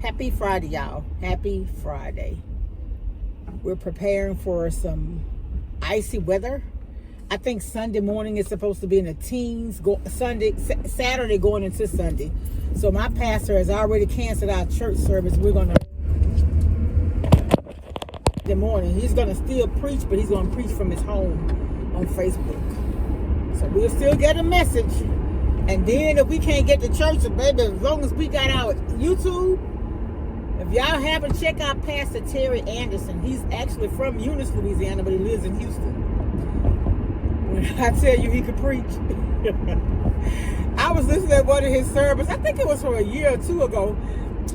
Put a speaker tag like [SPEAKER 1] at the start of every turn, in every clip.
[SPEAKER 1] Happy Friday, y'all. Happy Friday. We're preparing for some icy weather. I think Sunday morning is supposed to be in the teens. Saturday going into Sunday. So my pastor has already canceled our church service. We're going to the morning. He's going to still preach, but he's going to preach from his home on Facebook. So we'll still get a message. And then if we can't get to church, baby, as long as we got our YouTube, if y'all haven't checked out Pastor Terry Anderson, he's actually from Eunice, Louisiana, but he lives in Houston. When I tell you he could preach. I was listening to one of his sermons, I think it was from a year or two ago,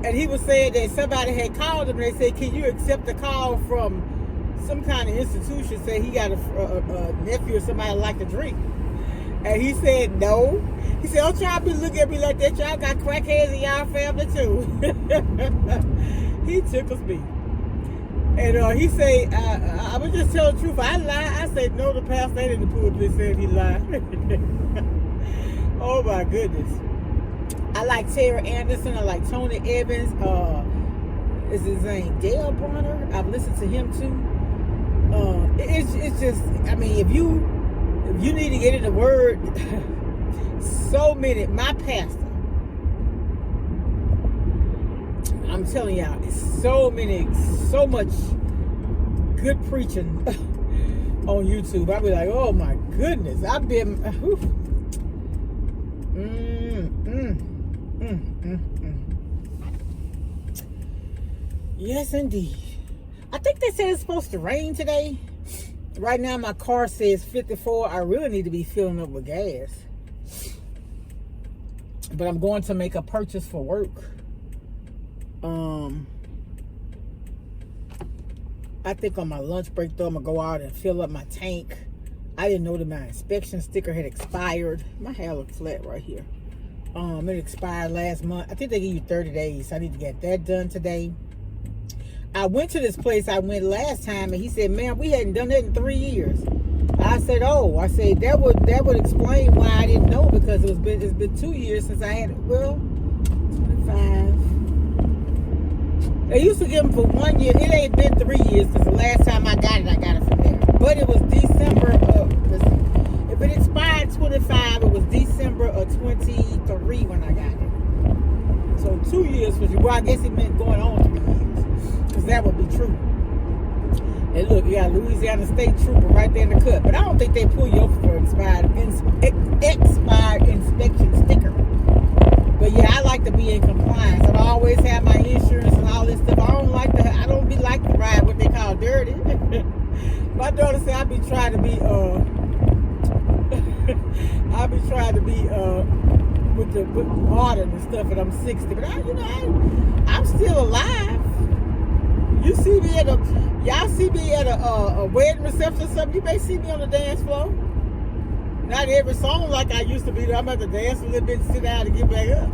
[SPEAKER 1] and he was saying that somebody had called him and they said, can you accept a call from some kind of institution, say he got a nephew or somebody like to drink. And he said no. He said, don't y'all be looking at me like that. Y'all got crackheads in y'all family too. He tickles me. And he said, I would just tell the truth. I lie. I said, no, the pastor ain't in the pulpit said he lied. Oh my goodness. I like Terry Anderson. I like Tony Evans. Is his name Dale Bronner? I've listened to him too. It's just, I mean, if you need to get in the word, so many, my pastor, I'm telling y'all, it's so much good preaching on YouTube. I'll be like, oh my goodness, I've been, Yes, indeed. I think they said it's supposed to rain today. Right now, my car says 54. I really need to be filling up with gas. But I'm going to make a purchase for work. I think on my lunch break, though, I'm going to go out and fill up my tank. I didn't know that my inspection sticker had expired. My hair looks flat right here. It expired last month. I think they give you 30 days. I need to get that done today. I went to this place I went last time, and he said, man, we hadn't done that in 3 years. I said, that would explain why I didn't know, because it's been 2 years since I had it. Well, 25. They used to give them for 1 year. It ain't been 3 years since the last time I got it from there. But it was December of, if it expired 25, it was December of 23 when I got it. So 2 years was, well, I guess it meant going on 3 years. Because that would be true. And look, you got Louisiana State Trooper right there in the cut. But I don't think they pull you over for expired inspection sticker. But yeah, I like to be in compliance. I've always had my insurance and all this stuff. I don't like to ride what they call dirty. My daughter said I be trying to be with modern and stuff, and I'm 60. But I'm still alive. You see me y'all see me at a wedding reception or something, you may see me on the dance floor. Not every song like I used to be. I'm at the dance a little bit, sit down and get back up.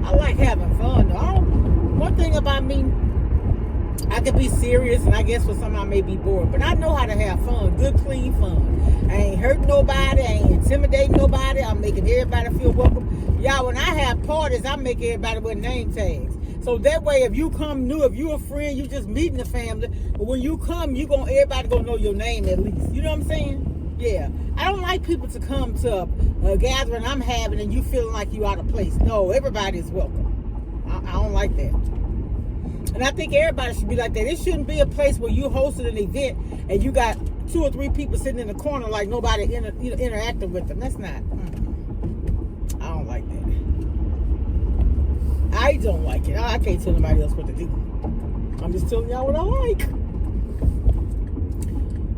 [SPEAKER 1] I like having fun though. One thing about me, I can be serious, and I guess for some I may be bored, but I know how to have fun, good, clean fun. I ain't hurting nobody, I ain't intimidating nobody, I'm making everybody feel welcome. Y'all, when I have parties, I make everybody with name tags. So that way, if you come new, if you a friend, you just meeting the family, but when you come, everybody gonna know your name at least. You know what I'm saying? Yeah. I don't like people to come to a gathering I'm having and you feeling like you out of place. No, everybody's welcome. I don't like that. And I think everybody should be like that. It shouldn't be a place where you hosted an event and you got 2 or 3 people sitting in the corner like nobody interacting with them. That's not. I don't like that. I don't like it. I can't tell nobody else what to do. I'm just telling y'all what I like.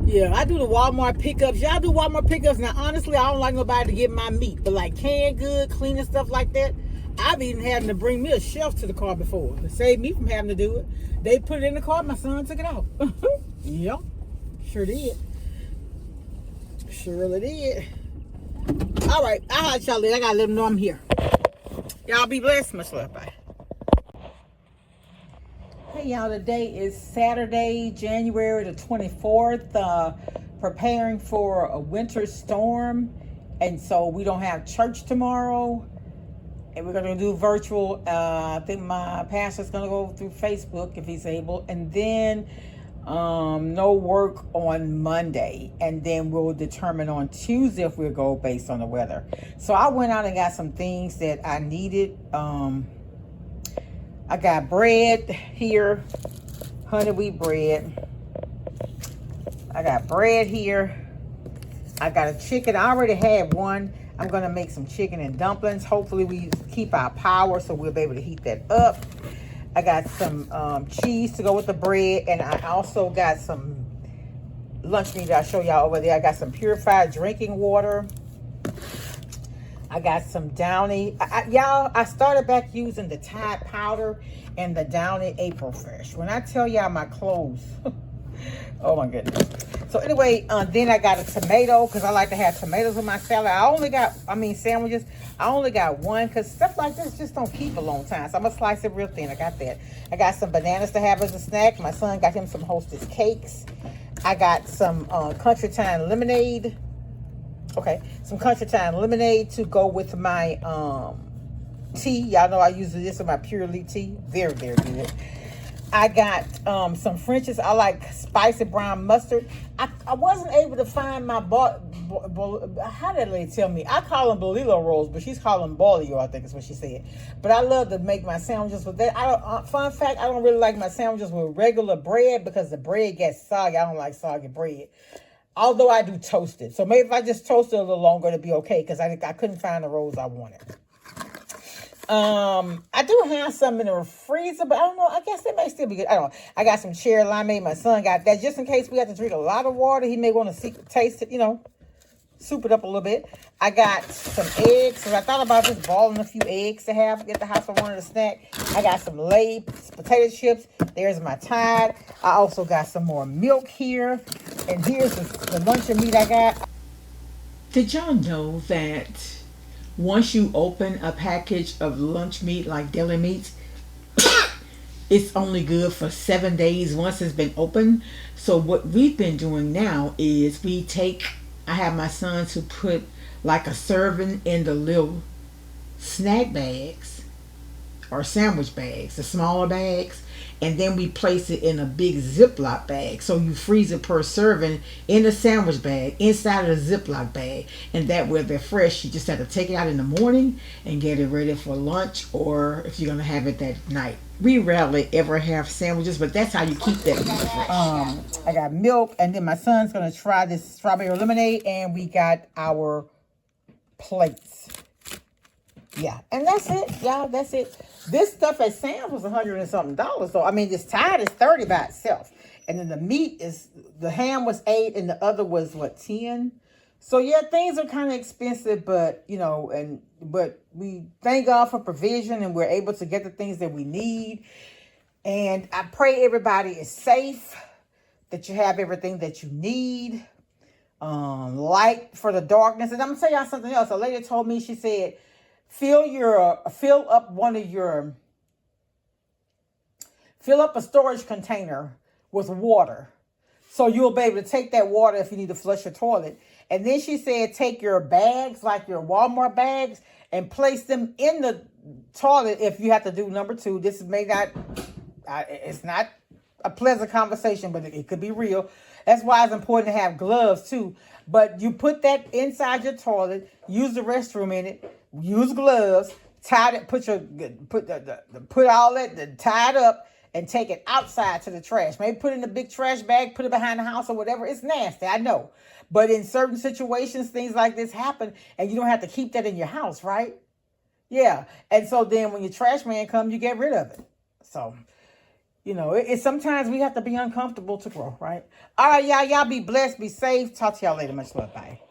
[SPEAKER 1] Yeah, I do the Walmart pickups. Y'all do Walmart pickups. Now, honestly, I don't like nobody to get my meat. But like canned good, cleaning stuff like that, I've even had to bring me a shelf to the car before. To save me from having to do it. They put it in the car. My son took it out. Yep. Sure did. Surely did. All right. I'll holler at y'all later. I got to let them know I'm here. Y'all be blessed. Much love. Bye. Hey, y'all. Today is Saturday, January the 24th. Preparing for a winter storm. And so we don't have church tomorrow. And we're going to do virtual. I think my pastor's going to go through Facebook if he's able. And then no work on Monday. And then we'll determine on Tuesday if we'll go based on the weather. So I went out and got some things that I needed. I got bread here, honey wheat bread. I got bread here. I got a chicken. I already had one. I'm going to make some chicken and dumplings. Hopefully we keep our power so we'll be able to heat that up. I got some cheese to go with the bread. And I also got some lunch meat I'll show y'all over there. I got some purified drinking water. I got some Downy. Y'all, I started back using the Tide powder and the Downy April Fresh. When I tell y'all my clothes, oh my goodness. So anyway, then I got a tomato because I like to have tomatoes in my salad. Sandwiches. I only got one because stuff like this just don't keep a long time. So I'm going to slice it real thin. I got that. I got some bananas to have as a snack. My son got him some Hostess cakes. I got some Country Time lemonade. Okay, some Country Time lemonade to go with my tea. Y'all know I use this in my Pure Elite tea. Very, very good. I got some French's. I like spicy brown mustard. I wasn't able to find my how did they tell me? I call them bolillo rolls, but she's calling them bolio, I think is what she said. But I love to make my sandwiches with that. Fun fact, I don't really like my sandwiches with regular bread because the bread gets soggy. I don't like soggy bread. Although I do toast it. So maybe if I just toast it a little longer, it'll be okay because I couldn't find the rolls I wanted. I do have some in the freezer, but I don't know. I guess they may still be good. I don't know. I got some cherry limeade. My son got that just in case we have to drink a lot of water. He may want to taste it, soup it up a little bit. I got some eggs. So I thought about just balling a few eggs to have at the house for one of the snack. I got some Lay's potato chips. There's my Tide. I also got some more milk here. And here's the luncheon meat I got.
[SPEAKER 2] Did y'all know that once you open a package of lunch meat like deli meats, it's only good for 7 days once it's been opened? So what we've been doing now is I have my son to put like a serving in the little snack bags or sandwich bags, the smaller bags, and then we place it in a big Ziploc bag. So you freeze it per serving in a sandwich bag inside of the Ziploc bag, and that way they're fresh. You just have to take it out in the morning and get it ready for lunch, or if you're gonna have it that night. We rarely ever have sandwiches, but that's how you keep that fresh.
[SPEAKER 1] I got milk, and then my son's gonna try this strawberry lemonade, and we got our plates. Yeah, and that's it, y'all. That's it. This stuff at Sam's was $100 and something. So this Tide is $30 by itself, and then the ham was $8, and the other was what, $10. So yeah, things are kind of expensive, but but we thank God for provision, and we're able to get the things that we need. And I pray everybody is safe, that you have everything that you need. Light for the darkness. And I'm gonna tell y'all something else. A lady told me, she said, fill up a storage container with water. So you'll be able to take that water if you need to flush your toilet. And then she said, take your bags, like your Walmart bags, and place them in the toilet if you have to do number 2. This may not, it's not a pleasant conversation, but it could be real. That's why it's important to have gloves too. But you put that inside your toilet, use the restroom in it, use gloves, tie it, put all that, tie it up, and take it outside to the trash. Maybe put it in a big trash bag, put it behind the house or whatever. It's nasty, I know. But in certain situations, things like this happen, and you don't have to keep that in your house, right? Yeah. And so then when your trash man comes, you get rid of it. So, it's sometimes we have to be uncomfortable to grow, right? All right, y'all be blessed, be safe. Talk to y'all later. Much love. Bye.